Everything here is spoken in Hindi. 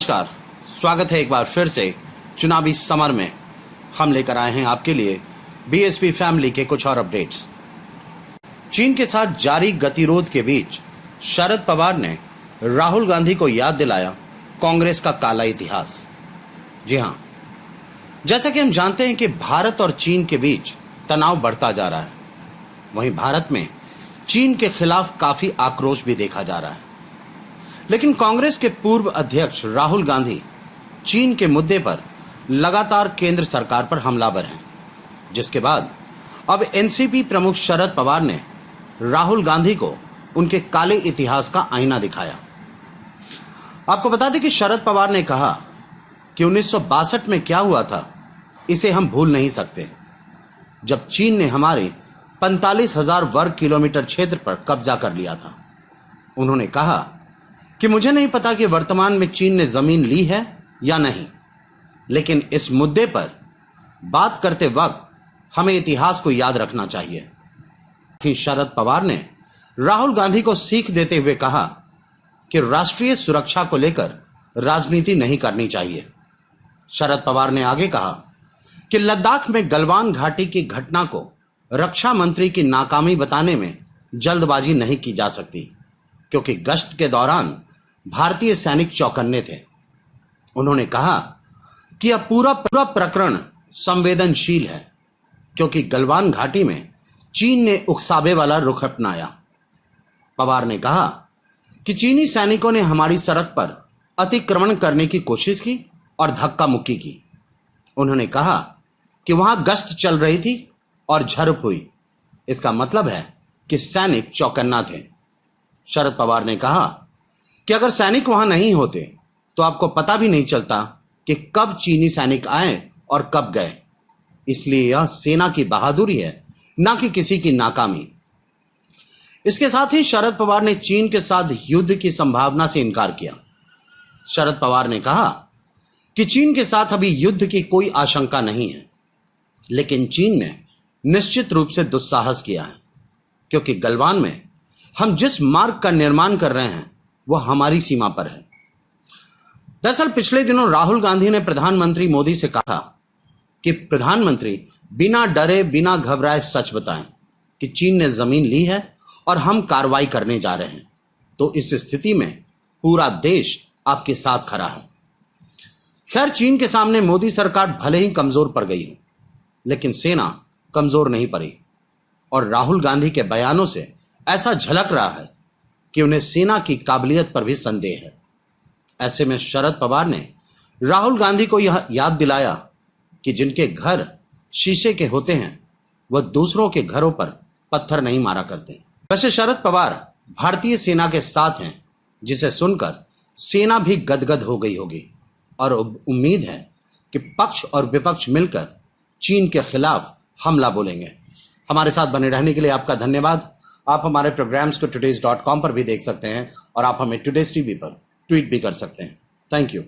नमस्कार, स्वागत है एक बार फिर से चुनावी समर में। हम लेकर आए हैं आपके लिए बीएसपी फैमिली के कुछ और अपडेट्स। चीन के साथ जारी गतिरोध के बीच शरद पवार ने राहुल गांधी को याद दिलाया कांग्रेस का काला इतिहास। जी हां, जैसा कि हम जानते हैं कि भारत और चीन के बीच तनाव बढ़ता जा रहा है, वहीं भारत में चीन के खिलाफ काफी आक्रोश भी देखा जा रहा है। लेकिन कांग्रेस के पूर्व अध्यक्ष राहुल गांधी चीन के मुद्दे पर लगातार केंद्र सरकार पर हमलावर हैं, जिसके बाद अब एनसीपी प्रमुख शरद पवार ने राहुल गांधी को उनके काले इतिहास का आईना दिखाया। आपको बता दें कि शरद पवार ने कहा कि 1962 में क्या हुआ था इसे हम भूल नहीं सकते, जब चीन ने हमारे 45,000 वर्ग किलोमीटर क्षेत्र पर कब्जा कर लिया था। उन्होंने कहा कि मुझे नहीं पता कि वर्तमान में चीन ने जमीन ली है या नहीं, लेकिन इस मुद्दे पर बात करते वक्त हमें इतिहास को याद रखना चाहिए। फिर शरद पवार ने राहुल गांधी को सीख देते हुए कहा कि राष्ट्रीय सुरक्षा को लेकर राजनीति नहीं करनी चाहिए। शरद पवार ने आगे कहा कि लद्दाख में गलवान घाटी की घटना को रक्षा मंत्री की नाकामी बताने में जल्दबाजी नहीं की जा सकती, क्योंकि गश्त के दौरान भारतीय सैनिक चौकन्ने थे। उन्होंने कहा कि यह पूरा प्रकरण संवेदनशील है, क्योंकि गलवान घाटी में चीन ने उकसावे वाला रुख अपनाया। पवार ने कहा कि चीनी सैनिकों ने हमारी सड़क पर अतिक्रमण करने की कोशिश की और धक्का मुक्की की। उन्होंने कहा कि वहां गश्त चल रही थी और झड़प हुई, इसका मतलब है कि सैनिक चौकन्ना थे। शरद पवार ने कहा कि अगर सैनिक वहां नहीं होते तो आपको पता भी नहीं चलता कि कब चीनी सैनिक आए और कब गए। इसलिए यह सेना की बहादुरी है, ना कि किसी की नाकामी। इसके साथ ही शरद पवार ने चीन के साथ युद्ध की संभावना से इनकार किया। शरद पवार ने कहा कि चीन के साथ अभी युद्ध की कोई आशंका नहीं है, लेकिन चीन ने निश्चित रूप से दुस्साहस किया है, क्योंकि गलवान में हम जिस मार्ग का निर्माण कर रहे हैं वह हमारी सीमा पर है। दरअसल पिछले दिनों राहुल गांधी ने प्रधानमंत्री मोदी से कहा कि प्रधानमंत्री बिना डरे बिना घबराए सच बताएं कि चीन ने जमीन ली है और हम कार्रवाई करने जा रहे हैं, तो इस स्थिति में पूरा देश आपके साथ खड़ा है। खैर, चीन के सामने मोदी सरकार भले ही कमजोर पड़ गई हो, लेकिन सेना कमजोर नहीं पड़ी, और राहुल गांधी के बयानों से ऐसा झलक रहा है कि उन्हें सेना की काबिलियत पर भी संदेह है। ऐसे में शरद पवार ने राहुल गांधी को यह याद दिलाया कि जिनके घर शीशे के होते हैं वह दूसरों के घरों पर पत्थर नहीं मारा करते। वैसे शरद पवार भारतीय सेना के साथ हैं, जिसे सुनकर सेना भी गदगद हो गई होगी, और उम्मीद है कि पक्ष और विपक्ष मिलकर चीन के खिलाफ हमला बोलेंगे। हमारे साथ बने रहने के लिए आपका धन्यवाद। आप हमारे प्रोग्राम्स को today's.com पर भी देख सकते हैं, और आप हमें टुडेज टीवी पर ट्वीट भी कर सकते हैं। Thank you.